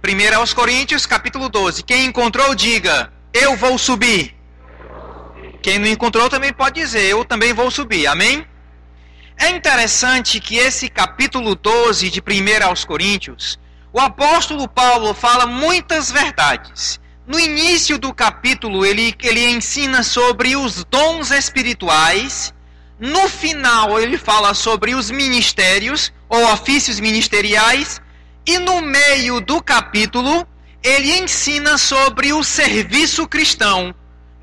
1 aos Coríntios, capítulo 12. Quem encontrou, diga, eu vou subir. Quem não encontrou também pode dizer, eu também vou subir. Amém? É interessante que esse capítulo 12 de 1 aos Coríntios, o apóstolo Paulo fala muitas verdades. No início do capítulo, ele ensina sobre os dons espirituais. No final, ele fala sobre os ministérios, ou ofícios ministeriais. E no meio do capítulo, ele ensina sobre o serviço cristão,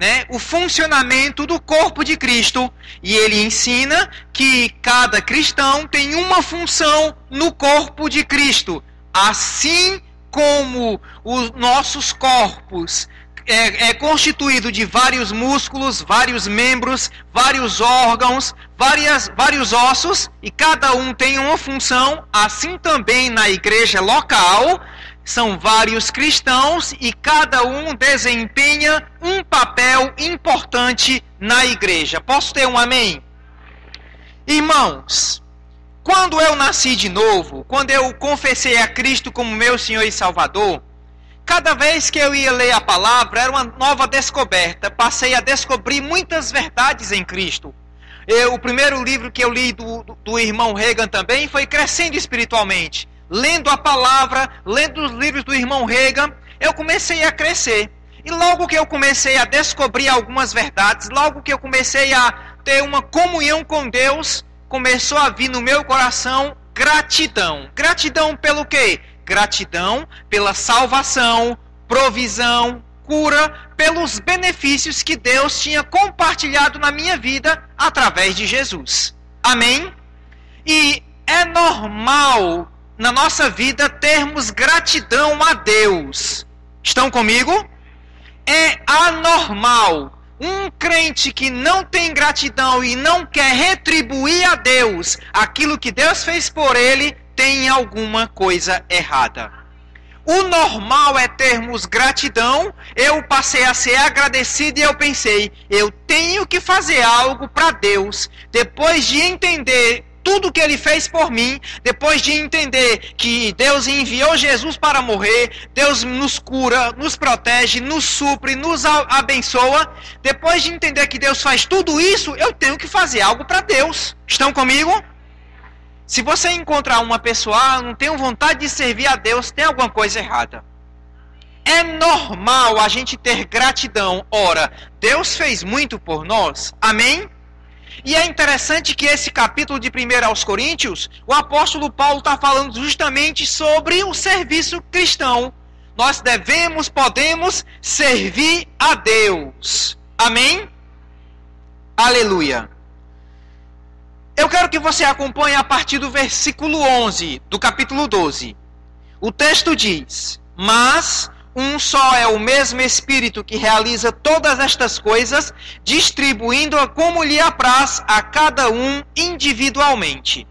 né? O funcionamento do corpo de Cristo. E ele ensina que cada cristão tem uma função no corpo de Cristo. Assim como os nossos corpos é constituído de vários músculos, vários membros, vários órgãos, vários ossos, e cada um tem uma função, assim também na igreja local, são vários cristãos e cada um desempenha um papel importante na igreja. Posso ter um amém? Irmãos, quando eu nasci de novo, quando eu confessei a Cristo como meu Senhor e Salvador, cada vez que eu ia ler a palavra, era uma nova descoberta. Passei a descobrir muitas verdades em Cristo. O primeiro livro que eu li do irmão Reagan também foi Crescendo Espiritualmente. Lendo a palavra, lendo os livros do irmão Reagan, eu comecei a crescer. E logo que eu comecei a descobrir algumas verdades, logo que eu comecei a ter uma comunhão com Deus, começou a vir no meu coração gratidão. Gratidão pelo quê? Gratidão pela salvação, provisão, cura, pelos benefícios que Deus tinha compartilhado na minha vida através de Jesus. Amém? E é normal na nossa vida termos gratidão a Deus. Estão comigo? É anormal. Um crente que não tem gratidão e não quer retribuir a Deus aquilo que Deus fez por ele, tem alguma coisa errada. O normal é termos gratidão. Eu passei a ser agradecido e eu pensei, eu tenho que fazer algo para Deus. Depois de entender tudo que Ele fez por mim, depois de entender que Deus enviou Jesus para morrer, Deus nos cura, nos protege, nos supre, nos abençoa. Depois de entender que Deus faz tudo isso, eu tenho que fazer algo para Deus. Estão comigo? Se você encontrar uma pessoa, não tenho vontade de servir a Deus, tem alguma coisa errada. É normal a gente ter gratidão. Ora, Deus fez muito por nós. Amém? E é interessante que esse capítulo de 1 aos Coríntios, o apóstolo Paulo está falando justamente sobre o serviço cristão. Nós podemos servir a Deus. Amém? Aleluia. Eu quero que você acompanhe a partir do versículo 11 do capítulo 12. O texto diz: mas um só é o mesmo Espírito que realiza todas estas coisas, distribuindo-a como lhe apraz a cada um individualmente.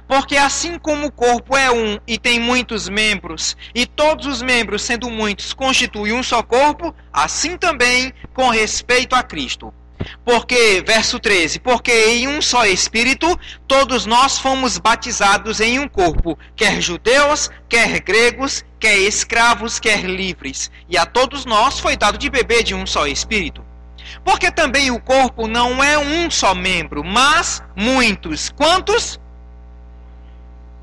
Porque assim como o corpo é um e tem muitos membros, e todos os membros, sendo muitos, constituem um só corpo, assim também com respeito a Cristo. Porque, verso 13, porque em um só Espírito todos nós fomos batizados em um corpo, quer judeus, quer gregos, quer escravos, quer livres, e a todos nós foi dado de beber de um só Espírito. Porque também o corpo não é um só membro, mas muitos. Quantos?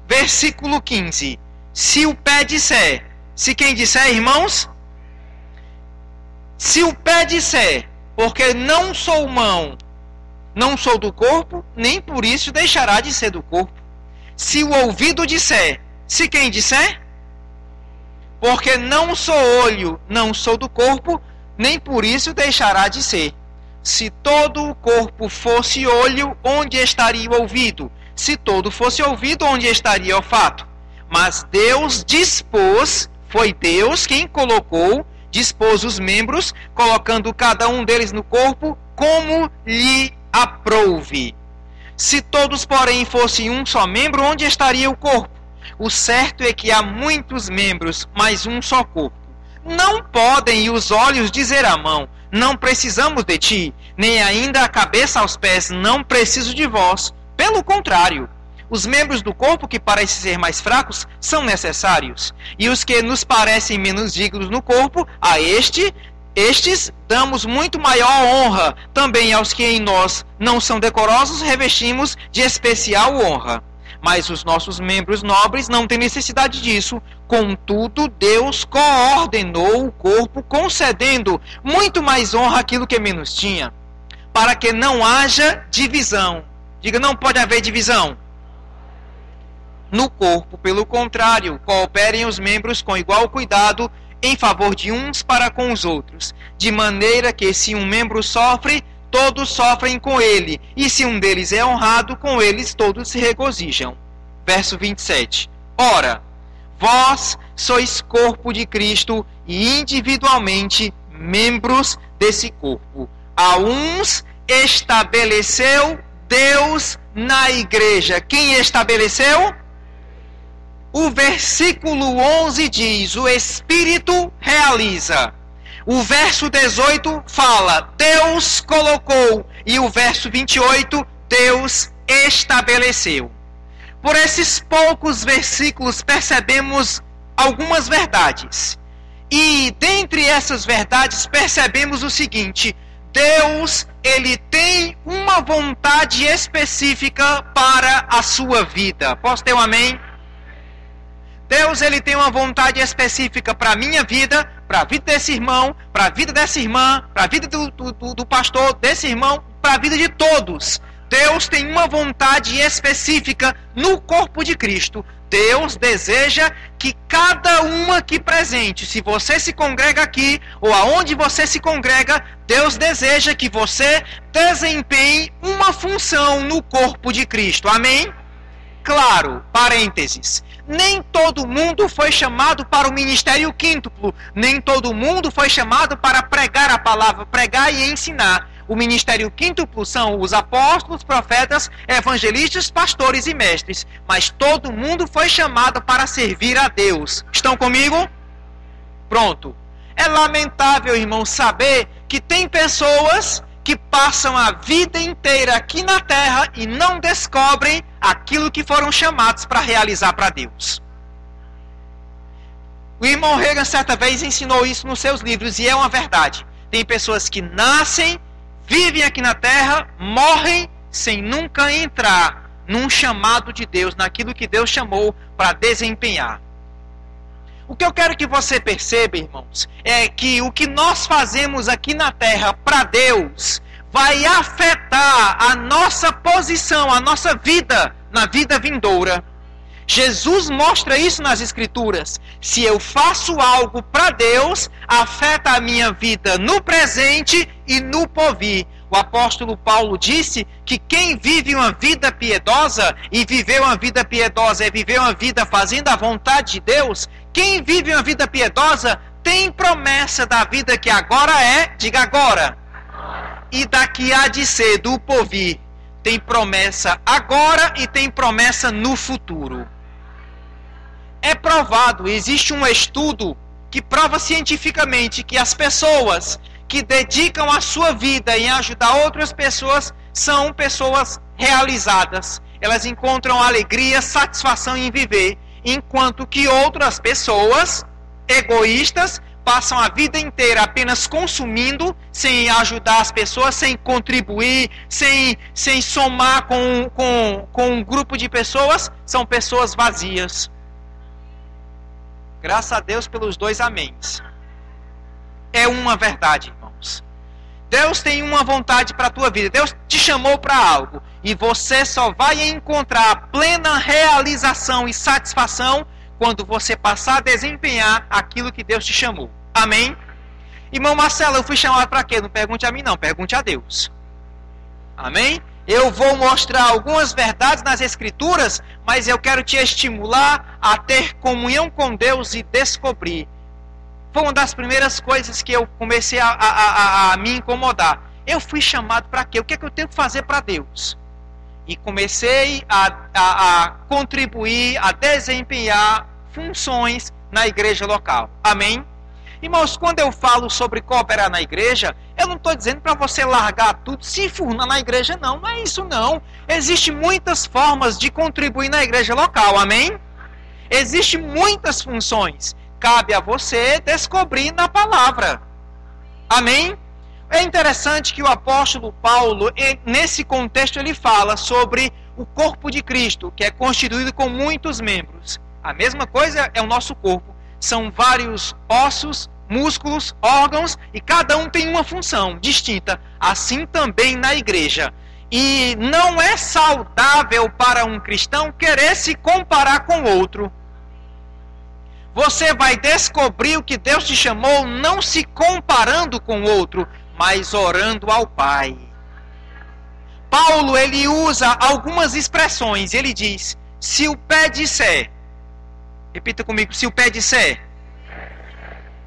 Versículo 15. Se o pé disser, se quem disser, irmãos? Se o pé disser, porque não sou mão, não sou do corpo, nem por isso deixará de ser do corpo. Se o ouvido disser, se quem disser? Porque não sou olho, não sou do corpo, nem por isso deixará de ser. Se todo o corpo fosse olho, onde estaria o ouvido? Se todo fosse ouvido, onde estaria o olfato? Mas Deus dispôs, foi Deus quem dispôs os membros, colocando cada um deles no corpo, como lhe aprouve. Se todos, porém, fossem um só membro, onde estaria o corpo? O certo é que há muitos membros, mas um só corpo. Não podem os olhos dizer à mão, não precisamos de ti, nem ainda a cabeça aos pés, não preciso de vós. Pelo contrário, Os membros do corpo que parecem ser mais fracos são necessários, e os que nos parecem menos dignos no corpo, a estes damos muito maior honra. Também aos que em nós não são decorosos revestimos de especial honra. Mas os nossos membros nobres não têm necessidade disso. Contudo, Deus coordenou o corpo, concedendo muito mais honra àquilo que menos tinha, para que não haja divisão. Diga, não pode haver divisão no corpo. Pelo contrário, cooperem os membros com igual cuidado em favor de uns para com os outros, de maneira que se um membro sofre, todos sofrem com ele, e se um deles é honrado, com eles todos se regozijam. Verso 27. Ora, vós sois corpo de Cristo e individualmente membros desse corpo. A uns estabeleceu Deus na igreja. Quem estabeleceu? O versículo 11 diz, o Espírito realiza. O verso 18 fala, Deus colocou. E o verso 28, Deus estabeleceu. Por esses poucos versículos percebemos algumas verdades. E dentre essas verdades percebemos o seguinte: Deus, ele tem uma vontade específica para a sua vida. Posso ter um amém? Deus, ele tem uma vontade específica para a minha vida, para a vida desse irmão, para a vida dessa irmã, para a vida do pastor, desse irmão, para a vida de todos. Deus tem uma vontade específica no corpo de Cristo. Deus deseja que cada um aqui presente, se você se congrega aqui, ou aonde você se congrega, Deus deseja que você desempenhe uma função no corpo de Cristo. Amém? Claro, parênteses. Nem todo mundo foi chamado para o ministério quíntuplo. Nem todo mundo foi chamado para pregar a palavra, pregar e ensinar. O ministério quíntuplo são os apóstolos, profetas, evangelistas, pastores e mestres. Mas todo mundo foi chamado para servir a Deus. Estão comigo? Pronto. É lamentável, irmão, saber que tem pessoas que passam a vida inteira aqui na terra e não descobrem aquilo que foram chamados para realizar para Deus. O irmão Reagan certa vez ensinou isso nos seus livros e é uma verdade. Tem pessoas que nascem, vivem aqui na terra, morrem sem nunca entrar num chamado de Deus, naquilo que Deus chamou para desempenhar. O que eu quero que você perceba, irmãos, é que o que nós fazemos aqui na terra para Deus vai afetar a nossa posição, a nossa vida na vida vindoura. Jesus mostra isso nas Escrituras. Se eu faço algo para Deus, afeta a minha vida no presente e no porvir. O apóstolo Paulo disse que quem vive uma vida piedosa, e viver uma vida piedosa é viver uma vida fazendo a vontade de Deus, quem vive uma vida piedosa tem promessa da vida que agora é, diga agora, e da que há de ser, do porvir. Tem promessa agora e tem promessa no futuro. É provado, existe um estudo que prova cientificamente que as pessoas que dedicam a sua vida em ajudar outras pessoas são pessoas realizadas. Elas encontram alegria, satisfação em viver, enquanto que outras pessoas egoístas passam a vida inteira apenas consumindo, sem ajudar as pessoas, sem contribuir, sem somar com um grupo de pessoas, são pessoas vazias. Graças a Deus pelos dois améns. É uma verdade, irmãos. Deus tem uma vontade para a tua vida. Deus te chamou para algo. E você só vai encontrar a plena realização e satisfação quando você passar a desempenhar aquilo que Deus te chamou. Amém? Irmão Marcelo, eu fui chamado para quê? Não pergunte a mim não, pergunte a Deus. Amém? Eu vou mostrar algumas verdades nas Escrituras, mas eu quero te estimular a ter comunhão com Deus e descobrir. Foi uma das primeiras coisas que eu comecei a me incomodar. Eu fui chamado para quê? O que é que eu tenho que fazer para Deus? E comecei a contribuir, a desempenhar funções na igreja local. Amém? Irmãos, quando eu falo sobre cooperar na igreja, eu não estou dizendo para você largar tudo, se enfurnar na igreja, não. Não é isso, não. Existem muitas formas de contribuir na igreja local, amém? Existem muitas funções. Cabe a você descobrir na palavra. Amém? É interessante que o apóstolo Paulo, nesse contexto, ele fala sobre o corpo de Cristo, que é constituído com muitos membros. A mesma coisa é o nosso corpo. São vários ossos, músculos, órgãos, e cada um tem uma função distinta. Assim também na igreja. E não é saudável para um cristão querer se comparar com outro. Você vai descobrir o que Deus te chamou não se comparando com o outro, mas orando ao Pai. Paulo, ele usa algumas expressões. Ele diz, se o pé disser, repita comigo, se o pé disser,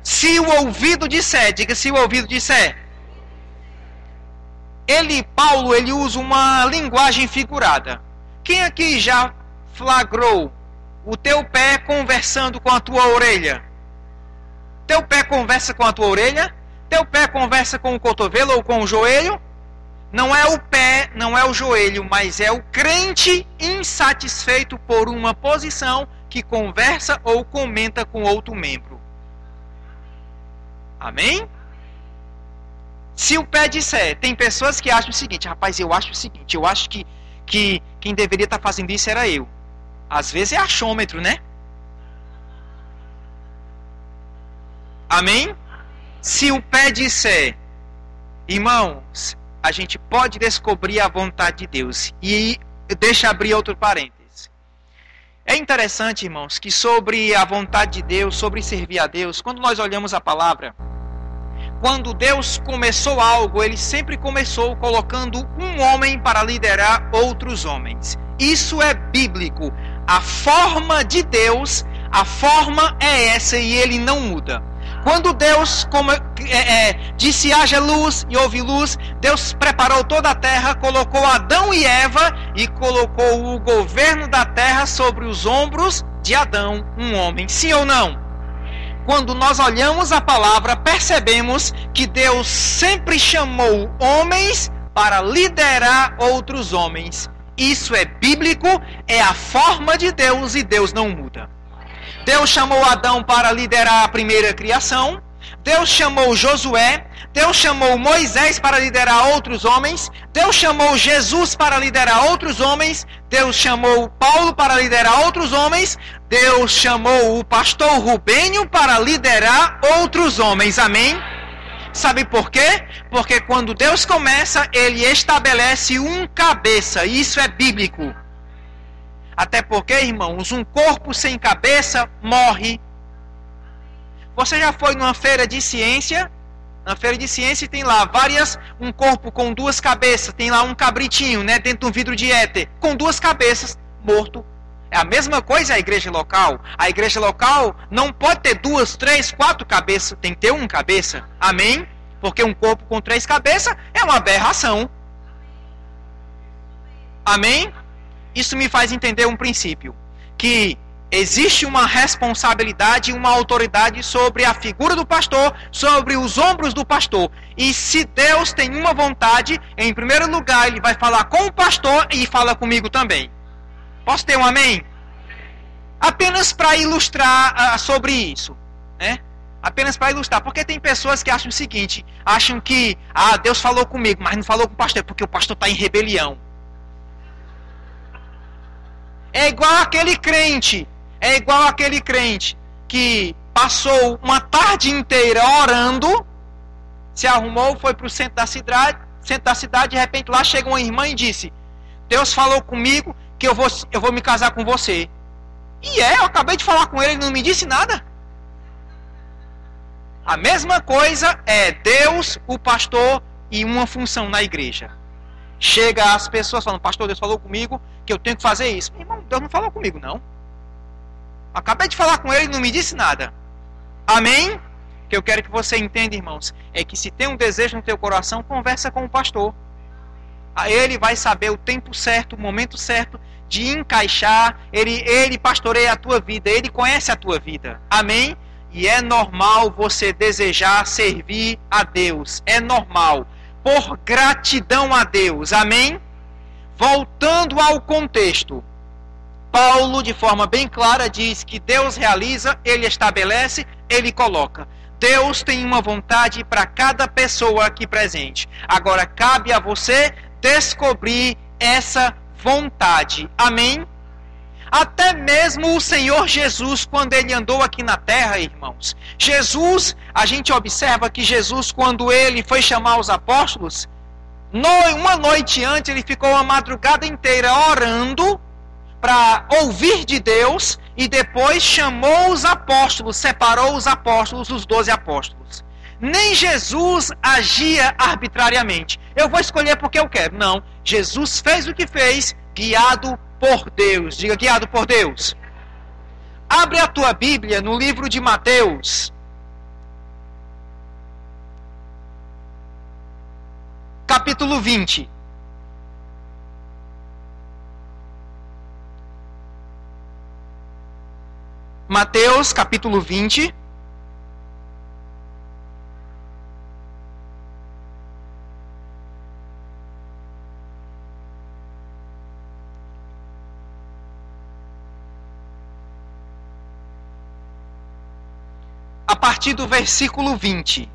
se o ouvido disser, diga se o ouvido disser. Paulo, ele usa uma linguagem figurada. Quem aqui já flagrou o teu pé conversando com a tua orelha? Teu pé conversa com a tua orelha? Teu pé conversa com o cotovelo ou com o joelho? Não é o pé, não é o joelho, mas é o crente insatisfeito por uma posição que conversa ou comenta com outro membro. Amém? Se o pé disser, tem pessoas que acham o seguinte, rapaz, eu acho o seguinte, eu acho que quem deveria estar fazendo isso era eu. Às vezes é achômetro, né? Amém? Se o pé disser, irmãos, a gente pode descobrir a vontade de Deus. E deixa abrir outro parênteses. É interessante, irmãos, que sobre a vontade de Deus, sobre servir a Deus, quando nós olhamos a palavra, quando Deus começou algo, Ele sempre começou colocando um homem para liderar outros homens. Isso é bíblico. A forma de Deus, a forma é essa e Ele não muda. Quando Deus disse haja luz e houve luz, Deus preparou toda a terra, colocou Adão e Eva e colocou o governo da terra sobre os ombros de Adão, um homem. Sim ou não? Quando nós olhamos a palavra, percebemos que Deus sempre chamou homens para liderar outros homens. Isso é bíblico, é a forma de Deus e Deus não muda. Deus chamou Adão para liderar a primeira criação. Deus chamou Josué. Deus chamou Moisés para liderar outros homens. Deus chamou Jesus para liderar outros homens. Deus chamou Paulo para liderar outros homens. Deus chamou o pastor Rubênio para liderar outros homens. Amém? Sabe por quê? Porque quando Deus começa, Ele estabelece um cabeça. E isso é bíblico. Até porque, irmãos, um corpo sem cabeça morre. Você já foi numa feira de ciência? Na feira de ciência tem lá um corpo com duas cabeças. Tem lá um cabritinho, né, dentro de um vidro de éter, com duas cabeças, morto. É a mesma coisa a igreja local. A igreja local não pode ter 2, 3, 4 cabeças. Tem que ter uma cabeça. Amém? Porque um corpo com 3 cabeças é uma aberração. Amém? Isso me faz entender um princípio. Que existe uma responsabilidade e uma autoridade sobre a figura do pastor, sobre os ombros do pastor. E se Deus tem uma vontade, em primeiro lugar, Ele vai falar com o pastor e fala comigo também. Posso ter um amém? Apenas para ilustrar sobre isso, né? Apenas para ilustrar, porque tem pessoas que acham o seguinte, acham que Deus falou comigo, mas não falou com o pastor, porque o pastor está em rebelião. É igual aquele crente que passou uma tarde inteira orando, se arrumou, foi para o centro da cidade, de repente lá chega uma irmã e disse, Deus falou comigo que eu vou me casar com você. E eu acabei de falar com ele, ele não me disse nada. A mesma coisa é Deus, o pastor e uma função na igreja. Chega as pessoas falando, pastor, Deus falou comigo que eu tenho que fazer isso. Irmão, Deus não falou comigo, não. Acabei de falar com ele e não me disse nada. Amém? O que eu quero que você entenda, irmãos, é que se tem um desejo no teu coração, conversa com o pastor. Ele vai saber o tempo certo, o momento certo de encaixar. Ele pastoreia a tua vida, ele conhece a tua vida. Amém? E é normal você desejar servir a Deus. É normal. Por gratidão a Deus. Amém? Voltando ao contexto. Paulo, de forma bem clara, diz que Deus realiza, Ele estabelece, Ele coloca. Deus tem uma vontade para cada pessoa aqui presente. Agora, cabe a você descobrir essa vontade. Amém? Até mesmo o Senhor Jesus, quando Ele andou aqui na terra, irmãos. Jesus, a gente observa que Jesus, quando Ele foi chamar os apóstolos, uma noite antes, Ele ficou a madrugada inteira orando para ouvir de Deus, e depois chamou os apóstolos, separou os apóstolos, os 12 apóstolos. Nem Jesus agia arbitrariamente. Eu vou escolher porque eu quero. Não, Jesus fez o que fez, guiado por Deus. Diga, guiado por Deus. Abre a tua Bíblia no livro de Mateus. Capítulo 20. Mateus, capítulo 20. A partir do versículo 20.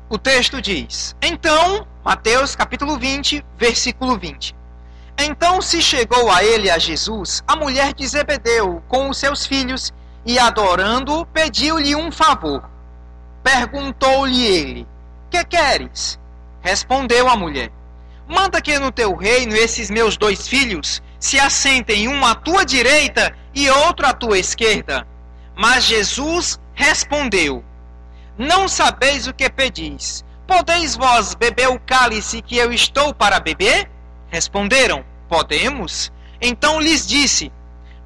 O texto diz: Então, Mateus capítulo 20, versículo 20. Então se chegou a ele, a Jesus, a mulher de Zebedeu com os seus filhos, e adorando-o, pediu-lhe um favor. Perguntou-lhe ele: Que queres? Respondeu a mulher: Manda que no teu reino esses meus 2 filhos se assentem, um à tua direita e outro à tua esquerda. Mas Jesus respondeu: Não sabeis o que pedis. Podeis vós beber o cálice que eu estou para beber? Responderam: Podemos. Então lhes disse: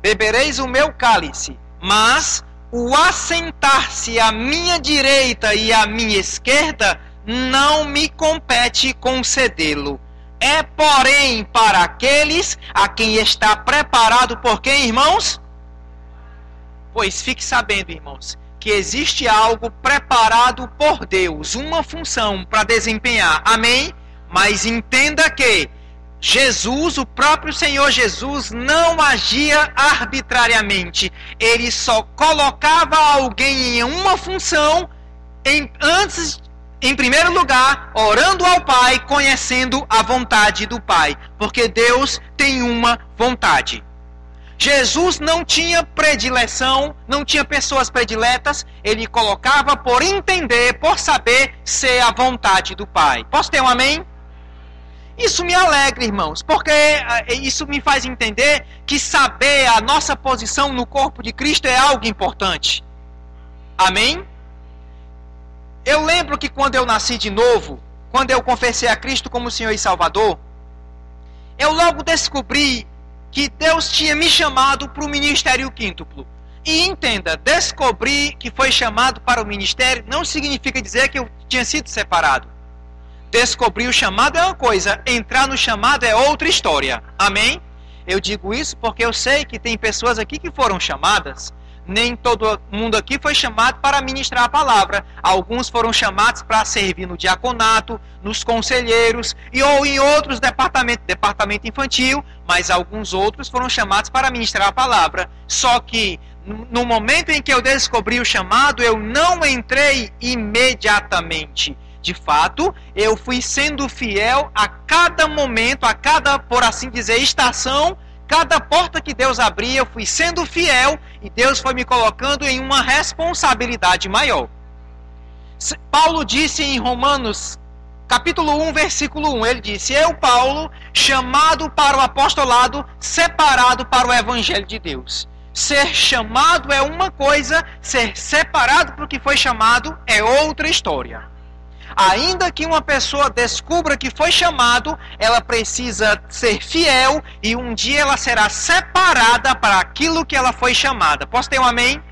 Bebereis o meu cálice, mas o assentar-se à minha direita e à minha esquerda não me compete concedê-lo. É, porém, para aqueles a quem está preparado por quem, irmãos? Pois fique sabendo, irmãos, que existe algo preparado por Deus, uma função para desempenhar. Amém? Mas entenda que Jesus, o próprio Senhor Jesus, não agia arbitrariamente. Ele só colocava alguém em uma função em primeiro lugar, orando ao Pai, conhecendo a vontade do Pai. Porque Deus tem uma vontade. Jesus não tinha predileção, não tinha pessoas prediletas, ele colocava por entender, por saber ser a vontade do Pai. Posso ter um amém? Isso me alegra, irmãos, porque isso me faz entender que saber a nossa posição no corpo de Cristo é algo importante. Amém? Eu lembro que quando eu nasci de novo, quando eu confessei a Cristo como Senhor e Salvador, eu logo descobri que Deus tinha me chamado para o ministério quíntuplo. E entenda, descobrir que foi chamado para o ministério não significa dizer que eu tinha sido separado. Descobrir o chamado é uma coisa, entrar no chamado é outra história. Amém? Eu digo isso porque eu sei que tem pessoas aqui que foram chamadas. Nem todo mundo aqui foi chamado para ministrar a palavra. Alguns foram chamados para servir no diaconato, nos conselheiros ou em outros departamentos, departamento infantil, mas alguns outros foram chamados para ministrar a palavra. Só que no momento em que eu descobri o chamado, eu não entrei imediatamente. De fato, eu fui sendo fiel a cada momento, a cada, por assim dizer, estação. Cada porta que Deus abria, eu fui sendo fiel e Deus foi me colocando em uma responsabilidade maior. Paulo disse em Romanos, capítulo 1, versículo 1, ele disse: Eu, Paulo, chamado para o apostolado, separado para o evangelho de Deus. Ser chamado é uma coisa, ser separado para o que foi chamado é outra história. Ainda que uma pessoa descubra que foi chamado, ela precisa ser fiel e um dia ela será separada para aquilo que ela foi chamada. Posso ter um amém?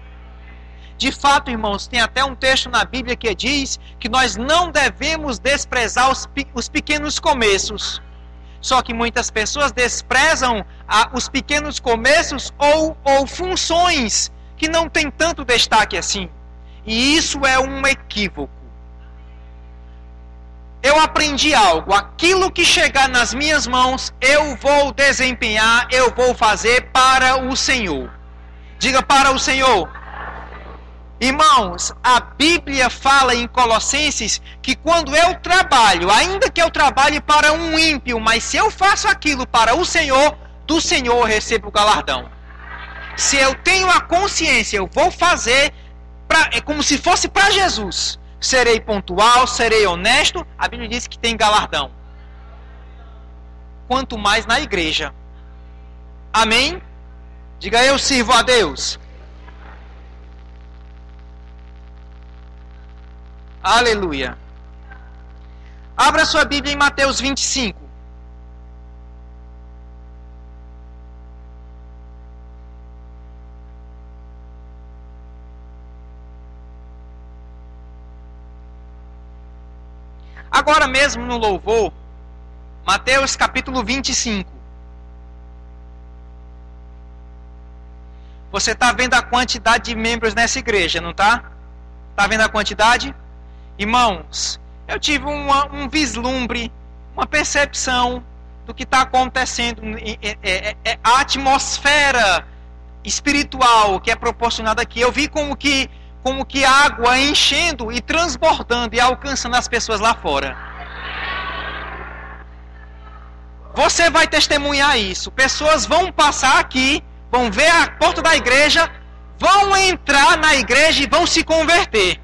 De fato, irmãos, tem até um texto na Bíblia que diz que nós não devemos desprezar os pequenos começos. Só que muitas pessoas desprezam os pequenos começos ou funções que não têm tanto destaque assim. E isso é um equívoco. Eu aprendi algo. Aquilo que chegar nas minhas mãos, eu vou desempenhar, eu vou fazer para o Senhor. Diga, para o Senhor. Irmãos, a Bíblia fala em Colossenses que quando eu trabalho, ainda que eu trabalhe para um ímpio, mas se eu faço aquilo para o Senhor, do Senhor eu recebo o galardão. Se eu tenho a consciência, eu vou fazer, é como se fosse para Jesus. Serei pontual, serei honesto, a Bíblia diz que tem galardão. Quanto mais na igreja. Amém? Diga, eu sirvo a Deus. Aleluia. Abra sua Bíblia em Mateus 25. Agora mesmo no louvor, Mateus capítulo 25. Você está vendo a quantidade de membros nessa igreja, não está? Está vendo a quantidade? Irmãos, eu tive um vislumbre, uma percepção do que está acontecendo. A atmosfera espiritual que é proporcionada aqui. Eu vi como que água enchendo e transbordando e alcançando as pessoas lá fora. Você vai testemunhar isso. Pessoas vão passar aqui, vão ver a porta da igreja, vão entrar na igreja e vão se converter.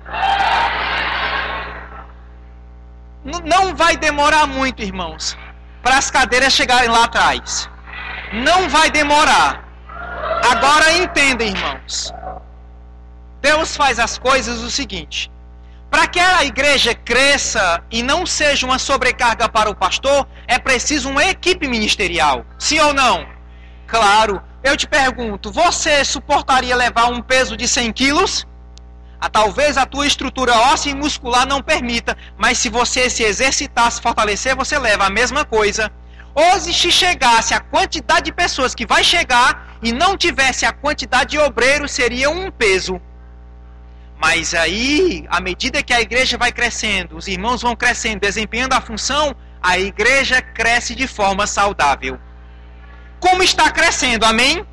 Não vai demorar muito, irmãos, para as cadeiras chegarem lá atrás. Não vai demorar. Agora entendem, irmãos. Deus faz as coisas o seguinte: para que a igreja cresça e não seja uma sobrecarga para o pastor, é preciso uma equipe ministerial. Sim ou não? Claro. Eu te pergunto, você suportaria levar um peso de 100 quilos? Talvez a tua estrutura óssea e muscular não permita, mas se você se exercitar, se fortalecer, você leva a mesma coisa. Hoje, se chegasse a quantidade de pessoas que vai chegar e não tivesse a quantidade de obreiros, seria um peso. Mas aí, à medida que a igreja vai crescendo, os irmãos vão crescendo, desempenhando a função, a igreja cresce de forma saudável. Como está crescendo, amém?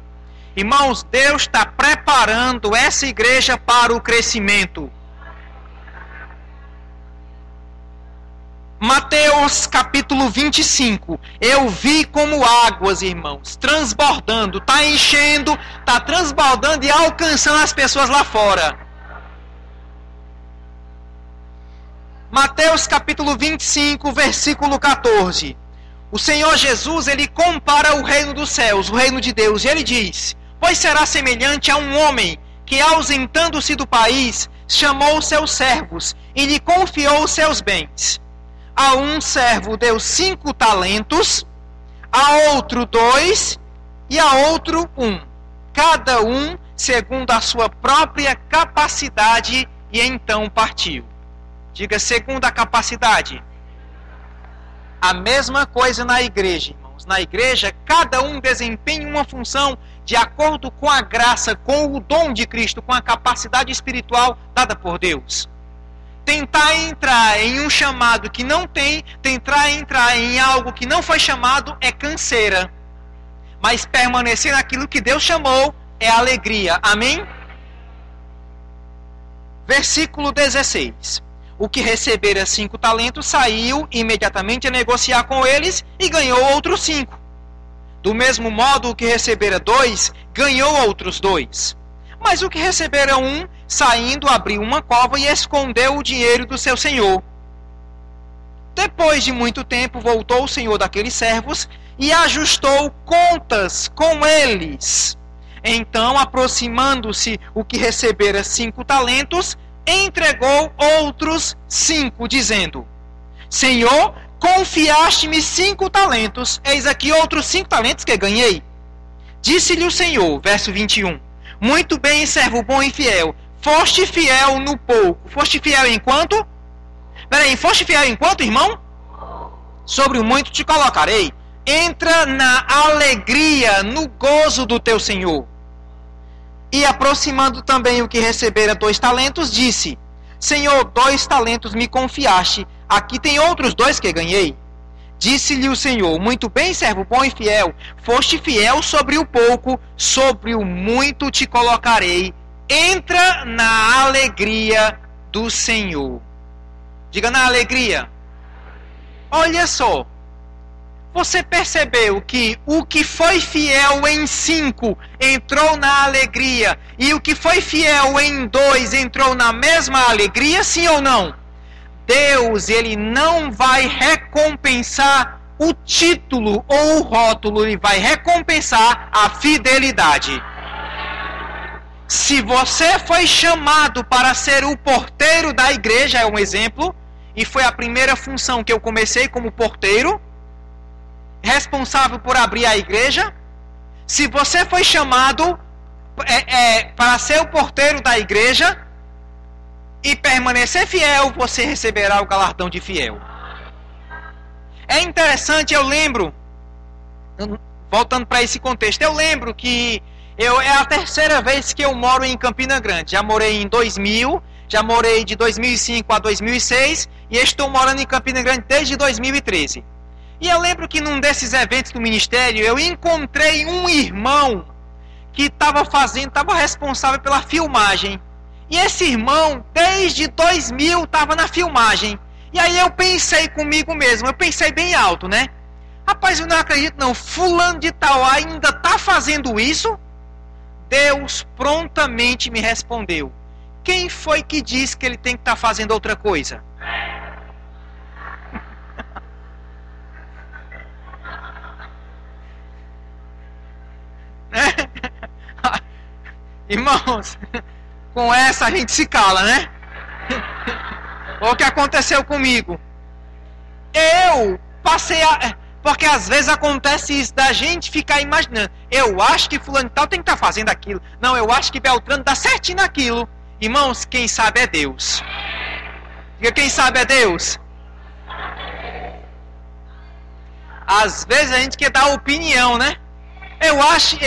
Irmãos, Deus está preparando essa igreja para o crescimento. Mateus capítulo 25. Eu vi como águas, irmãos, transbordando, está enchendo, está transbordando e alcançando as pessoas lá fora. Mateus capítulo 25, versículo 14. O Senhor Jesus, ele compara o reino dos céus, o reino de Deus, e ele diz: pois será semelhante a um homem que, ausentando-se do país, chamou seus servos e lhe confiou seus bens. A um servo deu 5 talentos, a outro 2 e a outro 1, cada um segundo a sua própria capacidade, e então partiu. Diga, segundo a capacidade. A mesma coisa na igreja, irmãos. Na igreja, cada um desempenha uma função de acordo com a graça, com o dom de Cristo, com a capacidade espiritual dada por Deus. Tentar entrar em um chamado que não tem, tentar entrar em algo que não foi chamado é canseira. Mas permanecer naquilo que Deus chamou é alegria. Amém? Versículo 16. O que recebera 5 talentos saiu imediatamente a negociar com eles e ganhou outros 5. Do mesmo modo, o que recebera 2 ganhou outros 2. Mas o que recebera 1, saindo, abriu uma cova e escondeu o dinheiro do seu senhor. Depois de muito tempo, voltou o senhor daqueles servos e ajustou contas com eles. Então, aproximando-se o que recebera 5 talentos, entregou outros 5, dizendo: Senhor, confiaste-me 5 talentos, eis aqui outros 5 talentos que ganhei. Disse-lhe o Senhor, verso 21, muito bem, servo bom e fiel, foste fiel no pouco. Foste fiel em quanto? Peraí, foste fiel em quanto, irmão? Sobre o muito te colocarei. entra na alegria, no gozo do teu Senhor. E aproximando também o que recebera 2 talentos, disse: Senhor, 2 talentos me confiaste, aqui tem outros 2 que ganhei. Disse-lhe o Senhor: muito bem, servo bom e fiel, foste fiel sobre o pouco, sobre o muito te colocarei. Entra na alegria do Senhor. Diga: na alegria. Olha só, você percebeu que o que foi fiel em 5 entrou na alegria, e o que foi fiel em 2 entrou na mesma alegria, sim ou não? Deus, ele não vai recompensar o título ou o rótulo, ele vai recompensar a fidelidade. Se você foi chamado para ser o porteiro da igreja, é um exemplo, e foi a primeira função que eu comecei como porteiro, responsável por abrir a igreja. Se você foi chamado para ser o porteiro da igreja e permanecer fiel, você receberá o galardão de fiel. É interessante, eu lembro, voltando para esse contexto, eu lembro que é a 3ª vez que eu moro em Campina Grande. Já morei em 2000, já morei de 2005 a 2006 e estou morando em Campina Grande desde 2013. E eu lembro que num desses eventos do ministério, eu encontrei um irmão que estava responsável pela filmagem. E esse irmão, desde 2000, estava na filmagem. E aí eu pensei comigo mesmo, eu pensei bem alto, né? Rapaz, eu não acredito não, fulano de tal ainda está fazendo isso? Deus prontamente me respondeu: quem foi que disse que ele tem que estar fazendo outra coisa? Irmãos, com essa a gente se cala, né? O que aconteceu comigo? Eu passei a... Porque às vezes acontece isso, da gente ficar imaginando. Eu acho que fulano tal tem que estar fazendo aquilo. Não, eu acho que Beltrano dá certinho naquilo. Irmãos, quem sabe é Deus. Diga: quem sabe é Deus. Às vezes a gente quer dar opinião, né? Eu acho,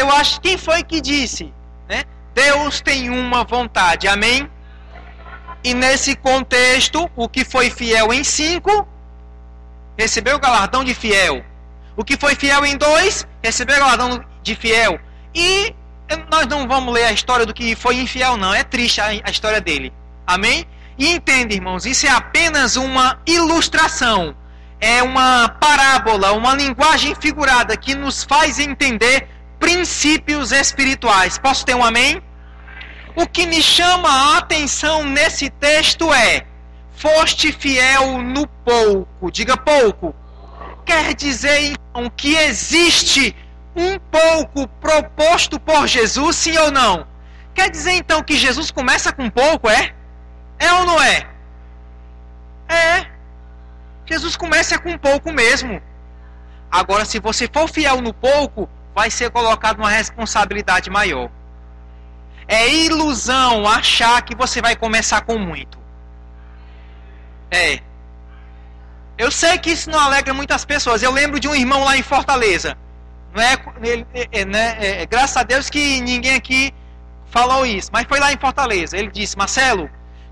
quem foi que disse? Né? Deus tem uma vontade, amém? E nesse contexto, o que foi fiel em 5, recebeu o galardão de fiel. O que foi fiel em 2, recebeu o galardão de fiel. E nós não vamos ler a história do que foi infiel, não. É triste a história dele. Amém? E entende, irmãos, isso é apenas uma ilustração. É uma parábola, uma linguagem figurada que nos faz entender princípios espirituais. Posso ter um amém? O que me chama a atenção nesse texto é: foste fiel no pouco. Diga: pouco. Quer dizer, então, que existe um pouco proposto por Jesus, sim ou não? Quer dizer, então, que Jesus começa com pouco, é? É ou não é? É. Jesus começa com pouco mesmo. Agora, se você for fiel no pouco, vai ser colocado uma responsabilidade maior. É ilusão achar que você vai começar com muito. É. Eu sei que isso não alegra muitas pessoas. Eu lembro de um irmão lá em Fortaleza. Graças a Deus que ninguém aqui falou isso. Mas foi lá em Fortaleza. Ele disse: Marcelo,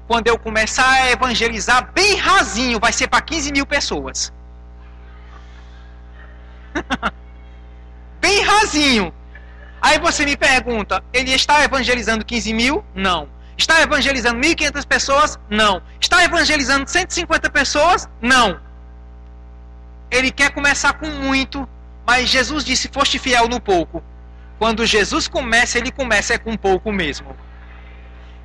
quando eu começar a evangelizar bem rasinho, vai ser para 15 mil pessoas. Bem rasinho. Aí você me pergunta: ele está evangelizando 15 mil? Não. Está evangelizando 1.500 pessoas? Não. Está evangelizando 150 pessoas? Não. Ele quer começar com muito, mas Jesus disse: foste fiel no pouco. Quando Jesus começa, ele começa com pouco mesmo.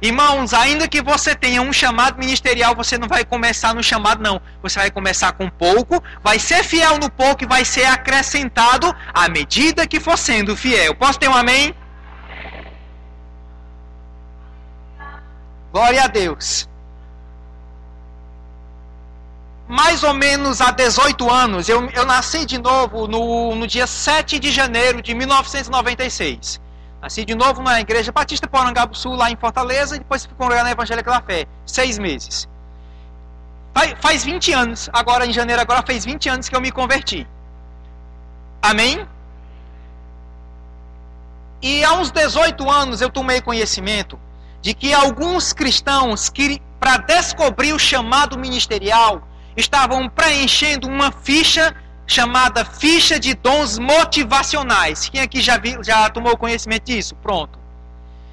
Irmãos, ainda que você tenha um chamado ministerial, você não vai começar no chamado, não. Você vai começar com pouco, vai ser fiel no pouco e vai ser acrescentado à medida que for sendo fiel. Posso ter um amém? Glória a Deus. Mais ou menos há 18 anos, eu nasci de novo no dia 7 de janeiro de 1996. Nasci de novo na Igreja Batista Porangabuçu, lá em Fortaleza, e depois fui congregar na Evangélica da Fé. 6 meses. Faz 20 anos, agora em janeiro, fez 20 anos que eu me converti. Amém? E há uns 18 anos eu tomei conhecimento de que alguns cristãos que, para descobrir o chamado ministerial, estavam preenchendo uma ficha chamada ficha de dons motivacionais. Quem aqui já tomou conhecimento disso? Pronto.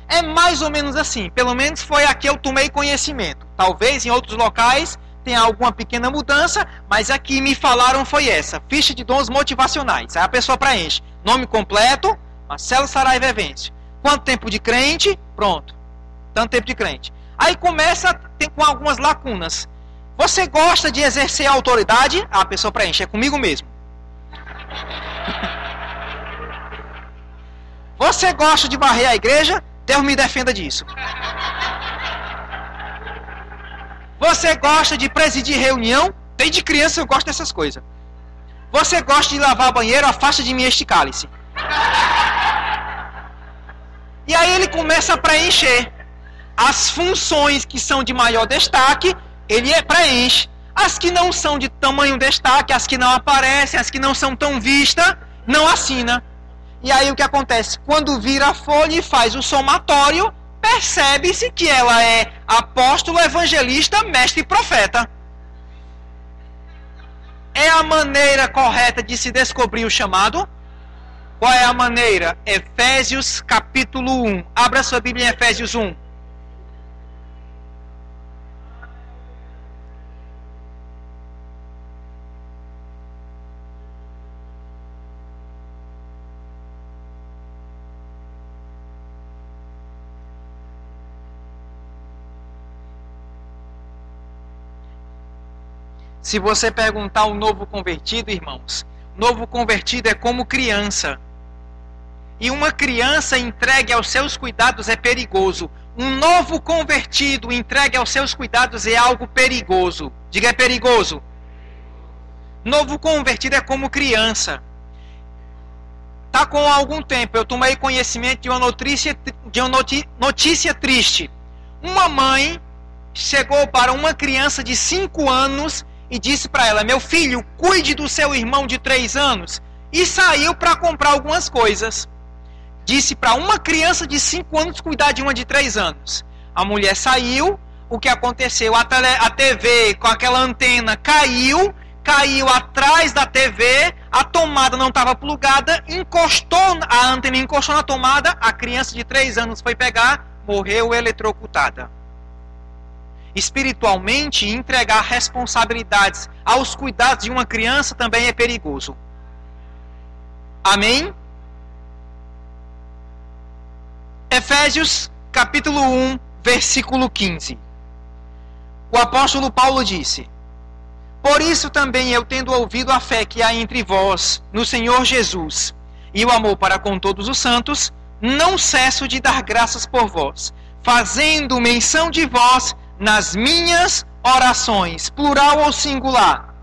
É mais ou menos assim. Pelo menos foi aqui eu tomei conhecimento. Talvez em outros locais tenha alguma pequena mudança, mas aqui me falaram foi essa. Ficha de dons motivacionais. Aí a pessoa preenche. Nome completo, Marcelo Saraiva Evêncio. Quanto tempo de crente? Pronto. Tanto tempo de crente. Aí começa com algumas lacunas. Você gosta de exercer a autoridade? A pessoa preenche. É comigo mesmo. Você gosta de varrer a igreja? Deus me defenda disso. Você gosta de presidir reunião? Desde criança eu gosto dessas coisas. Você gosta de lavar banheiro? Afasta de mim este cálice. E aí ele começa a preencher as funções que são de maior destaque, ele preenche. As que não são de tamanho destaque, as que não aparecem, as que não são tão vistas, não assina. E aí o que acontece? Quando vira a folha e faz o somatório, percebe-se que ela é apóstolo, evangelista, mestre e profeta. É a maneira correta de se descobrir o chamado? Qual é a maneira? Efésios capítulo 1. Abra sua Bíblia em Efésios 1. Se você perguntar ao novo convertido, irmãos, novo convertido é como criança. E uma criança entregue aos seus cuidados é perigoso. Um novo convertido entregue aos seus cuidados é algo perigoso. Diga, é perigoso. Novo convertido é como criança. Está com algum tempo, eu tomei conhecimento de uma notícia triste. Uma mãe chegou para uma criança de 5 anos e disse para ela: meu filho, cuide do seu irmão de 3 anos. E saiu para comprar algumas coisas. Disse para uma criança de 5 anos cuidar de uma de 3 anos. A mulher saiu, o que aconteceu? A TV com aquela antena caiu atrás da TV, a tomada não estava plugada, a antena encostou na tomada, a criança de 3 anos foi pegar, morreu eletrocutada. Espiritualmente, entregar responsabilidades aos cuidados de uma criança também é perigoso. Amém? Efésios capítulo 1, versículo 15. O apóstolo Paulo disse: por isso também eu, tendo ouvido a fé que há entre vós no Senhor Jesus e o amor para com todos os santos, não cesso de dar graças por vós, fazendo menção de vós nas minhas orações, plural ou singular.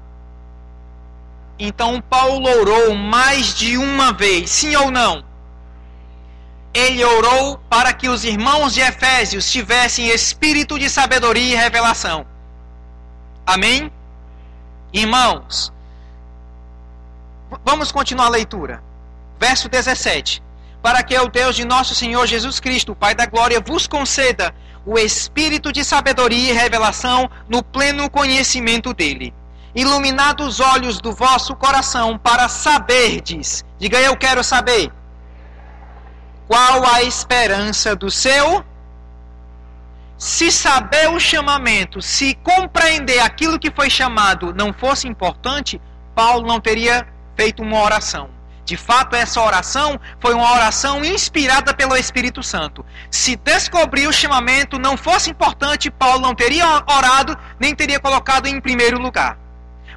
Então Paulo orou mais de uma vez, sim ou não? Ele orou para que os irmãos de Efésios tivessem espírito de sabedoria e revelação. Amém? Irmãos, vamos continuar a leitura. Verso 17. Para que o Deus de nosso Senhor Jesus Cristo, o Pai da glória, vos conceda o espírito de sabedoria e revelação no pleno conhecimento dele. Iluminados os olhos do vosso coração para saberdes. Diga, eu quero saber. Qual a esperança do seu? Se saber o chamamento, se compreender aquilo que foi chamado não fosse importante, Paulo não teria feito uma oração. De fato, essa oração foi uma oração inspirada pelo Espírito Santo. Se descobrir o chamamento não fosse importante, Paulo não teria orado, nem teria colocado em primeiro lugar.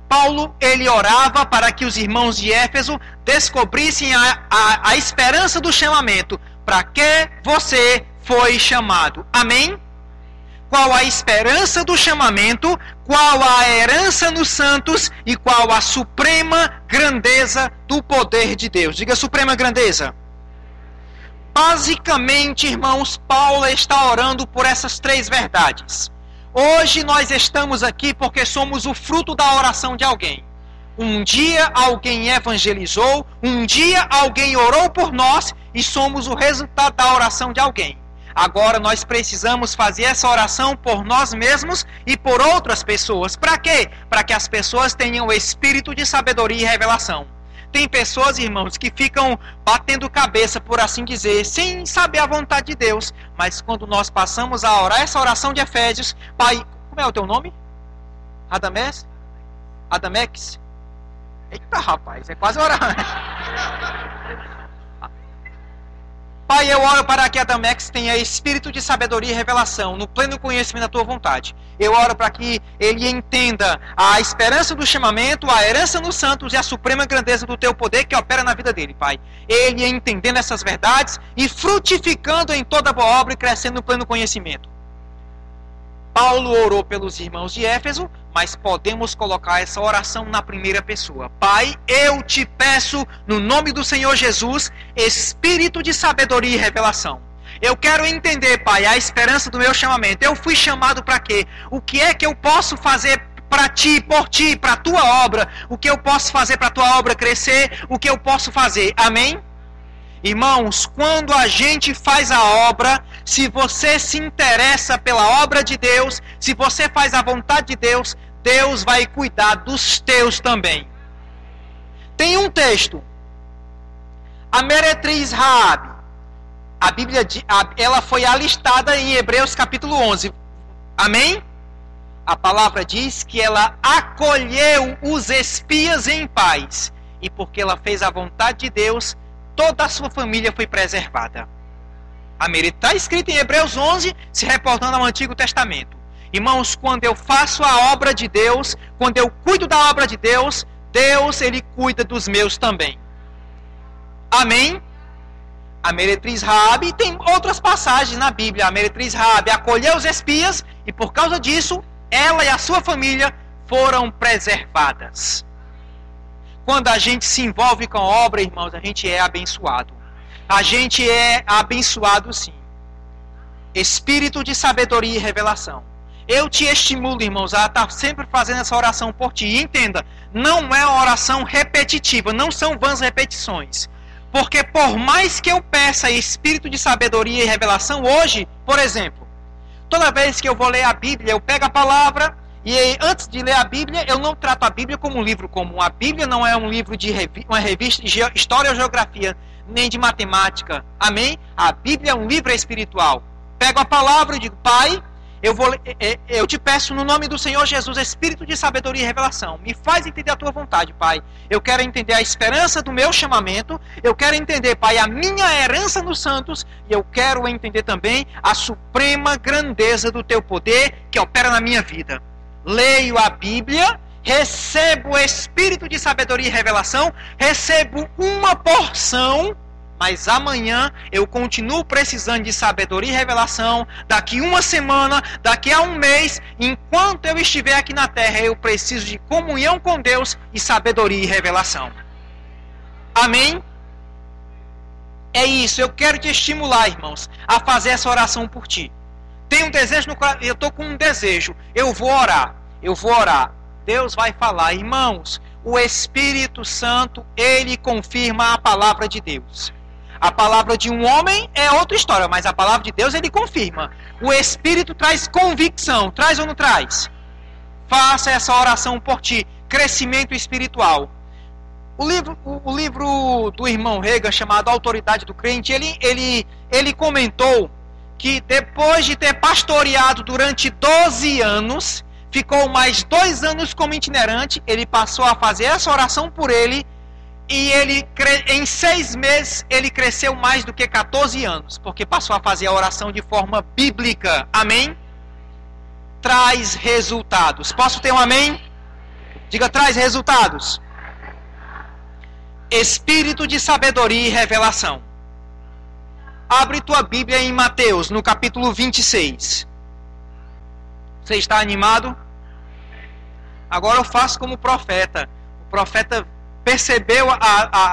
Paulo, ele orava para que os irmãos de Éfeso descobrissem a esperança do chamamento. Para que você foi chamado? Amém? Qual a esperança do chamamento, qual a herança nos santos e qual a suprema grandeza do poder de Deus. Diga, suprema grandeza. Basicamente, irmãos, Paulo está orando por essas 3 verdades. Hoje nós estamos aqui porque somos o fruto da oração de alguém. Um dia alguém evangelizou, um dia alguém orou por nós e somos o resultado da oração de alguém. Agora nós precisamos fazer essa oração por nós mesmos e por outras pessoas. Para quê? Para que as pessoas tenham o espírito de sabedoria e revelação. Tem pessoas, irmãos, que ficam batendo cabeça, por assim dizer, sem saber a vontade de Deus. Mas quando nós passamos a orar essa oração de Efésios, Pai, como é o teu nome? Adamex? Eita, rapaz, é quase orar. Pai, eu oro para que Adamex tenha espírito de sabedoria e revelação, no pleno conhecimento da tua vontade. Eu oro para que ele entenda a esperança do chamamento, a herança nos santos e a suprema grandeza do teu poder que opera na vida dele, Pai. Ele entendendo essas verdades e frutificando em toda boa obra e crescendo no pleno conhecimento. Paulo orou pelos irmãos de Éfeso, mas podemos colocar essa oração na primeira pessoa. Pai, eu te peço, no nome do Senhor Jesus, espírito de sabedoria e revelação. Eu quero entender, Pai, a esperança do meu chamamento. Eu fui chamado para quê? O que é que eu posso fazer para ti, por ti, para a tua obra? O que eu posso fazer para a tua obra crescer? O que eu posso fazer? Amém? Irmãos, quando a gente faz a obra, se você se interessa pela obra de Deus, se você faz a vontade de Deus, Deus vai cuidar dos teus também. Tem um texto, a meretriz Raabe, a Bíblia, ela foi alistada em Hebreus capítulo 11, amém? A palavra diz que ela acolheu os espias em paz, e porque ela fez a vontade de Deus, toda a sua família foi preservada. Amém. Está escrito em Hebreus 11, se reportando ao Antigo Testamento. Irmãos, quando eu faço a obra de Deus, quando eu cuido da obra de Deus, Deus, Ele cuida dos meus também. Amém? A meretriz Raabe, e tem outras passagens na Bíblia. A meretriz Raabe acolheu os espias, e por causa disso, ela e a sua família foram preservadas. Quando a gente se envolve com a obra, irmãos, a gente é abençoado. A gente é abençoado sim. Espírito de sabedoria e revelação. Eu te estimulo, irmãos, a estar sempre fazendo essa oração por ti. E entenda, não é uma oração repetitiva, não são vãs repetições. Porque por mais que eu peça espírito de sabedoria e revelação, hoje, por exemplo, toda vez que eu vou ler a Bíblia, eu pego a palavra... E antes de ler a Bíblia, eu não trato a Bíblia como um livro comum. A Bíblia não é um livro de uma revista de história ou geografia, nem de matemática. Amém? A Bíblia é um livro espiritual. Pego a palavra e digo, Pai, eu te peço no nome do Senhor Jesus, espírito de sabedoria e revelação. Me faz entender a tua vontade, Pai. Eu quero entender a esperança do meu chamamento. Eu quero entender, Pai, a minha herança nos santos. E eu quero entender também a suprema grandeza do teu poder que opera na minha vida. Leio a Bíblia, recebo o espírito de sabedoria e revelação, recebo uma porção, mas amanhã eu continuo precisando de sabedoria e revelação, daqui uma semana, daqui a um mês, enquanto eu estiver aqui na terra, eu preciso de comunhão com Deus e sabedoria e revelação. Amém? É isso, eu quero te estimular, irmãos, a fazer essa oração por ti. Tem um desejo no coração, eu estou com um desejo, eu vou orar. Deus vai falar, irmãos, o Espírito Santo, ele confirma a palavra de Deus. A palavra de um homem é outra história, mas a palavra de Deus ele confirma. O Espírito traz convicção, traz ou não traz? Faça essa oração por ti, crescimento espiritual. O livro do irmão Reagan, chamado Autoridade do Crente, ele comentou que depois de ter pastoreado durante 12 anos, ficou mais 2 anos como itinerante, ele passou a fazer essa oração por ele, e em 6 meses ele cresceu mais do que 14 anos, porque passou a fazer a oração de forma bíblica. Amém? Traz resultados. Posso ter um amém? Diga, traz resultados. Espírito de sabedoria e revelação. Abre tua Bíblia em Mateus, no capítulo 26. Você está animado? Agora eu faço como profeta. O profeta percebeu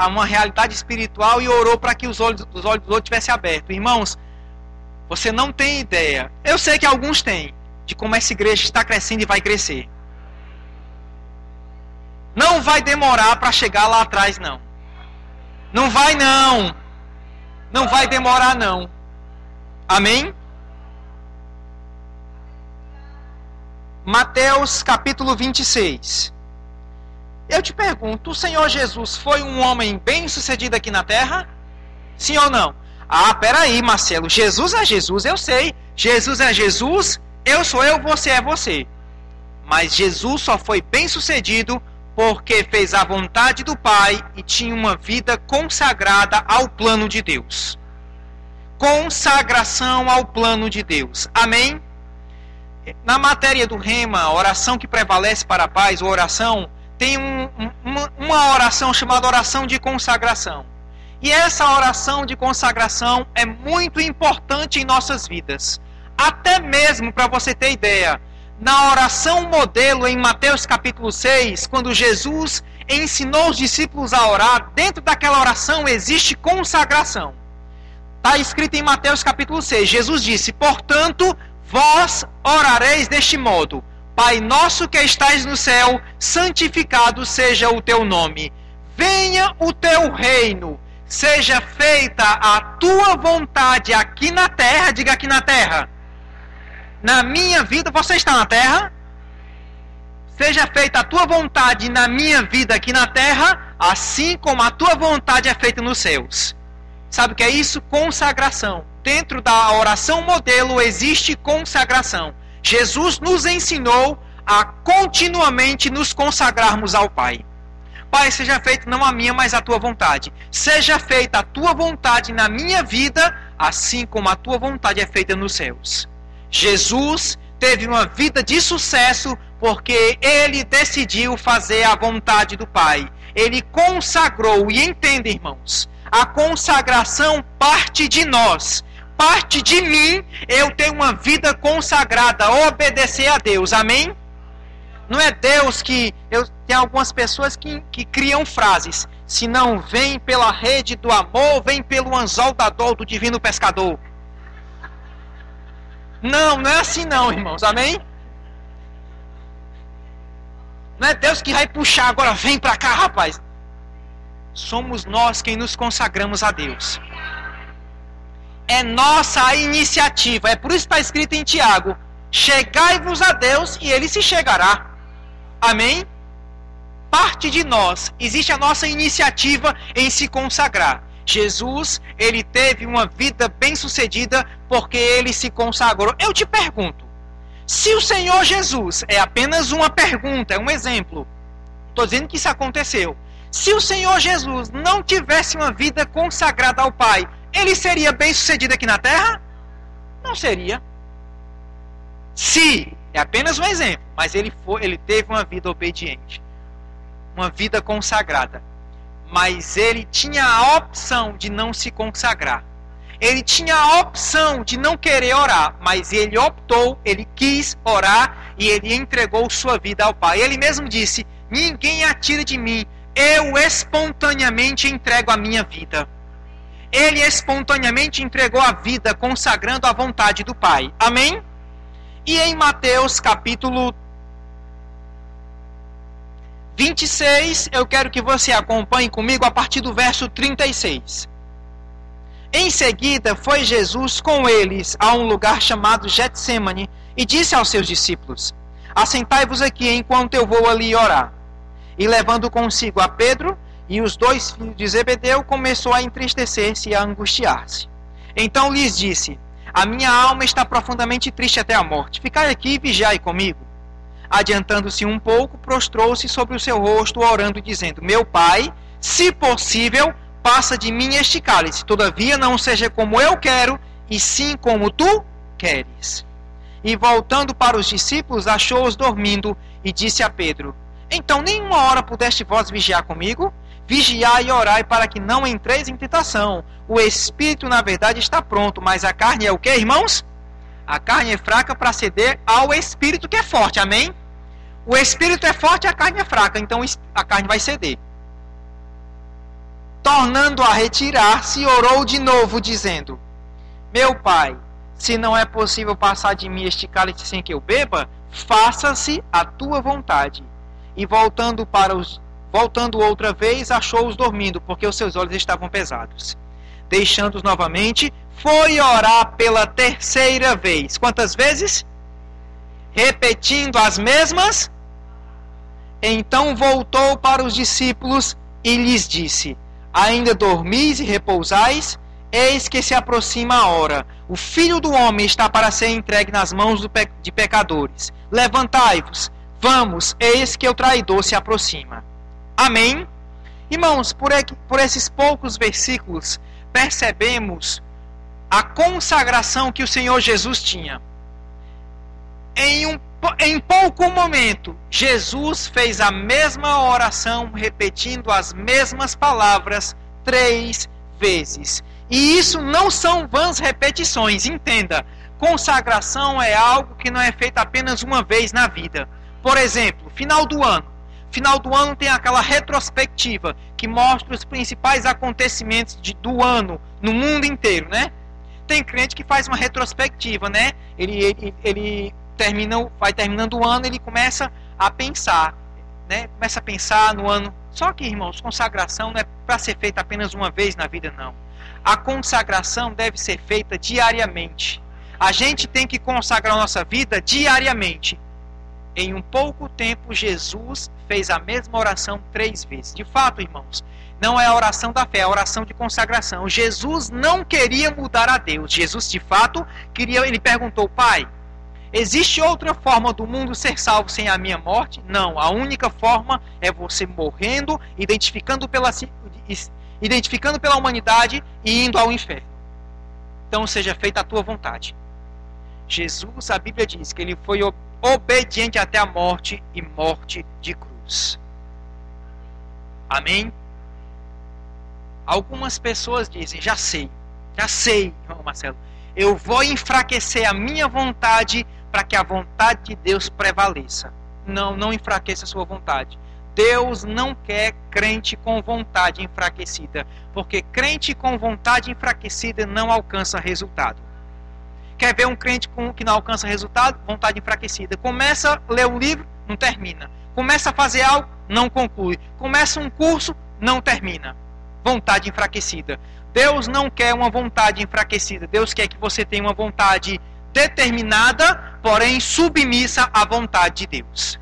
uma realidade espiritual e orou para que os olhos dos outros tivessem abertos. Irmãos, você não tem ideia. Eu sei que alguns têm, de como essa igreja está crescendo e vai crescer. Não vai demorar para chegar lá atrás, não. Não vai, não. Não vai demorar, não. Amém? Mateus capítulo 26. Eu te pergunto, o Senhor Jesus foi um homem bem sucedido aqui na terra? Sim ou não? Ah, peraí, Marcelo. Jesus é Jesus, eu sei. Jesus é Jesus, eu sou eu, você é você. Mas Jesus só foi bem sucedido porque fez a vontade do Pai e tinha uma vida consagrada ao plano de Deus. Consagração ao plano de Deus. Amém? Na matéria do rema, oração que prevalece para a paz, ou oração, tem uma oração chamada oração de consagração. E essa oração de consagração é muito importante em nossas vidas. Até mesmo, para você ter ideia, na oração modelo em Mateus capítulo 6, quando Jesus ensinou os discípulos a orar, dentro daquela oração existe consagração. Está escrito em Mateus capítulo 6, Jesus disse, portanto, vós orareis deste modo, Pai nosso que estais no céu, santificado seja o teu nome. Venha o teu reino, seja feita a tua vontade aqui na terra, diga aqui na terra. Na minha vida, você está na terra? Seja feita a tua vontade na minha vida aqui na terra, assim como a tua vontade é feita nos céus. Sabe o que é isso? Consagração. Dentro da oração modelo existe consagração. Jesus nos ensinou a continuamente nos consagrarmos ao Pai. Pai, seja feita não a minha, mas a tua vontade. Seja feita a tua vontade na minha vida, assim como a tua vontade é feita nos céus. Jesus teve uma vida de sucesso porque ele decidiu fazer a vontade do Pai. Ele consagrou, e entenda, irmãos, a consagração parte de nós. Parte de mim, eu tenho uma vida consagrada, obedecer a Deus, amém? Não é Deus que... tem algumas pessoas que criam frases, se não vem pela rede do amor, vem pelo anzol da dor do divino pescador. Não, não é assim não, irmãos, amém? Não é Deus que vai puxar agora, vem pra cá, rapaz. Somos nós quem nos consagramos a Deus. É nossa a iniciativa. É por isso que está escrito em Tiago, chegai-vos a Deus e ele se chegará. Amém? Parte de nós. Existe a nossa iniciativa em se consagrar. Jesus, ele teve uma vida bem sucedida porque ele se consagrou. Eu te pergunto, se o Senhor Jesus, é apenas uma pergunta, é um exemplo, estou dizendo que isso aconteceu, se o Senhor Jesus não tivesse uma vida consagrada ao Pai, ele seria bem sucedido aqui na terra? Não seria. Se, é apenas um exemplo, mas ele teve uma vida obediente, uma vida consagrada. Mas ele tinha a opção de não se consagrar. Ele tinha a opção de não querer orar, mas ele optou, ele quis orar e ele entregou sua vida ao Pai. Ele mesmo disse, ninguém atira de mim, eu espontaneamente entrego a minha vida. Ele espontaneamente entregou a vida, consagrando a vontade do Pai. Amém? E em Mateus capítulo 26, eu quero que você acompanhe comigo a partir do verso 36. Em seguida, foi Jesus com eles a um lugar chamado Getsêmani e disse aos seus discípulos, assentai-vos aqui enquanto eu vou ali orar. E levando consigo a Pedro e os 2 filhos de Zebedeu, começou a entristecer-se e a angustiar-se. Então lhes disse, a minha alma está profundamente triste até a morte. Ficai aqui e vigiai comigo. Adiantando-se um pouco, prostrou-se sobre o seu rosto, orando e dizendo, meu Pai, se possível, passa de mim este cálice. Todavia não seja como eu quero, e sim como tu queres. E voltando para os discípulos, achou-os dormindo e disse a Pedro, então nenhuma hora pudeste vós vigiar comigo? Vigiai e orai para que não entreis em tentação. O espírito, na verdade, está pronto, mas a carne é o que, irmãos? A carne é fraca para ceder ao espírito que é forte, amém? O espírito é forte e a carne é fraca, então a carne vai ceder. Tornando a retirar-se, orou de novo, dizendo, meu Pai, se não é possível passar de mim este cálice sem que eu beba, faça-se a tua vontade. E voltando para os Voltando outra vez, achou-os dormindo, porque os seus olhos estavam pesados. Deixando-os novamente, foi orar pela terceira vez. Quantas vezes? Repetindo as mesmas. Então voltou para os discípulos e lhes disse: ainda dormis e repousais? Eis que se aproxima a hora. O Filho do Homem está para ser entregue nas mãos de pecadores. Levantai-vos, vamos, eis que o traidor se aproxima. Amém? Irmãos, por esses poucos versículos, percebemos a consagração que o Senhor Jesus tinha. Em pouco momento, Jesus fez a mesma oração, repetindo as mesmas palavras 3 vezes. E isso não são vãs repetições, entenda. Consagração é algo que não é feito apenas uma vez na vida. Por exemplo, final do ano. Final do ano tem aquela retrospectiva que mostra os principais acontecimentos do ano no mundo inteiro, né? Tem crente que faz uma retrospectiva, né? Ele vai terminando o ano, ele começa a pensar, né? Começa a pensar no ano. Só que, irmãos, consagração não é para ser feita apenas uma vez na vida, não. A consagração deve ser feita diariamente. A gente tem que consagrar a nossa vida diariamente. Em um pouco tempo, Jesus fez a mesma oração 3 vezes. De fato, irmãos, não é a oração da fé, é a oração de consagração. Jesus não queria mudar a Deus. Jesus, de fato, ele perguntou: Pai, existe outra forma do mundo ser salvo sem a minha morte? Não, a única forma é você morrendo, identificando pela humanidade e indo ao inferno. Então seja feita a tua vontade. Jesus, a Bíblia diz que ele foi obediente até a morte e morte de cruz. Amém? Algumas pessoas dizem: já sei, irmão Marcelo, eu vou enfraquecer a minha vontade para que a vontade de Deus prevaleça. Não enfraqueça a sua vontade. Deus não quer crente com vontade enfraquecida, porque crente com vontade enfraquecida não alcança resultado. Quer ver um crente que não alcança resultado? Vontade enfraquecida. Começa a ler um livro, não termina. Começa a fazer algo, não conclui. Começa um curso, não termina. Vontade enfraquecida. Deus não quer uma vontade enfraquecida. Deus quer que você tenha uma vontade determinada, porém submissa à vontade de Deus.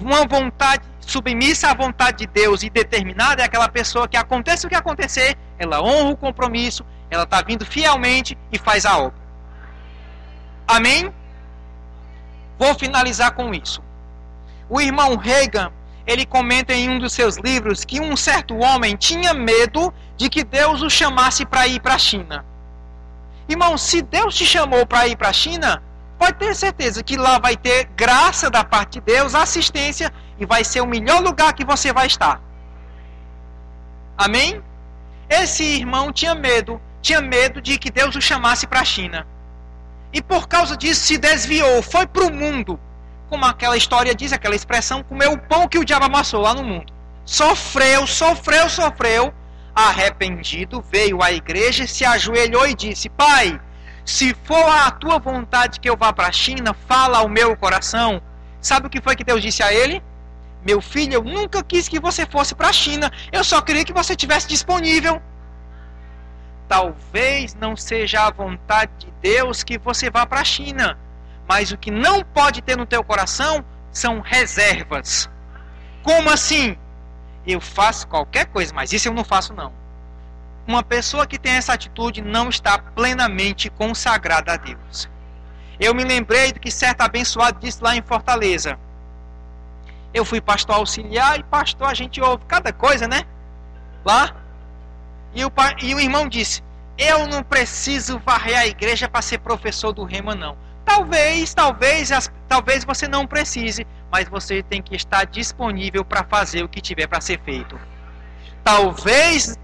Uma vontade submissa à vontade de Deus e determinada é aquela pessoa que, aconteça o que acontecer, ela honra o compromisso, ela está vindo fielmente e faz a obra. Amém? Vou finalizar com isso. O irmão Reagan, ele comenta em um dos seus livros que um certo homem tinha medo de que Deus o chamasse para ir para a China. Irmão, se Deus te chamou para ir para a China, pode ter certeza que lá vai ter graça da parte de Deus, assistência, e vai ser o melhor lugar que você vai estar. Amém? Esse irmão tinha medo de que Deus o chamasse para a China. E por causa disso se desviou, foi para o mundo. Como aquela história diz, aquela expressão, comeu o pão que o diabo amassou lá no mundo. Sofreu. Arrependido, veio à igreja, se ajoelhou e disse: Pai, se for a tua vontade que eu vá para a China, fala ao meu coração. Sabe o que foi que Deus disse a ele? Meu filho, eu nunca quis que você fosse para a China, eu só queria que você estivesse disponível. Talvez não seja a vontade de Deus que você vá para a China, mas o que não pode ter no teu coração são reservas. Como assim? Eu faço qualquer coisa, mas isso eu não faço não. Uma pessoa que tem essa atitude não está plenamente consagrada a Deus. Eu me lembrei do que certo abençoado disse lá em Fortaleza. Eu fui pastor auxiliar, e pastor a gente ouve cada coisa, né? Lá. E o irmão disse: eu não preciso varrer a igreja para ser professor do rema, não. Talvez você não precise, mas você tem que estar disponível para fazer o que tiver para ser feito. Talvez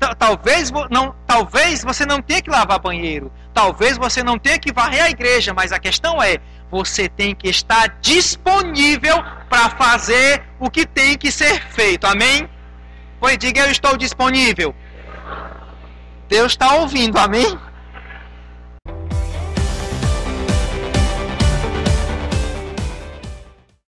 você não tenha que lavar banheiro, talvez você não tenha que varrer a igreja, mas a questão é, você tem que estar disponível para fazer o que tem que ser feito. Amém? Pois diga: eu estou disponível. Deus está ouvindo, amém?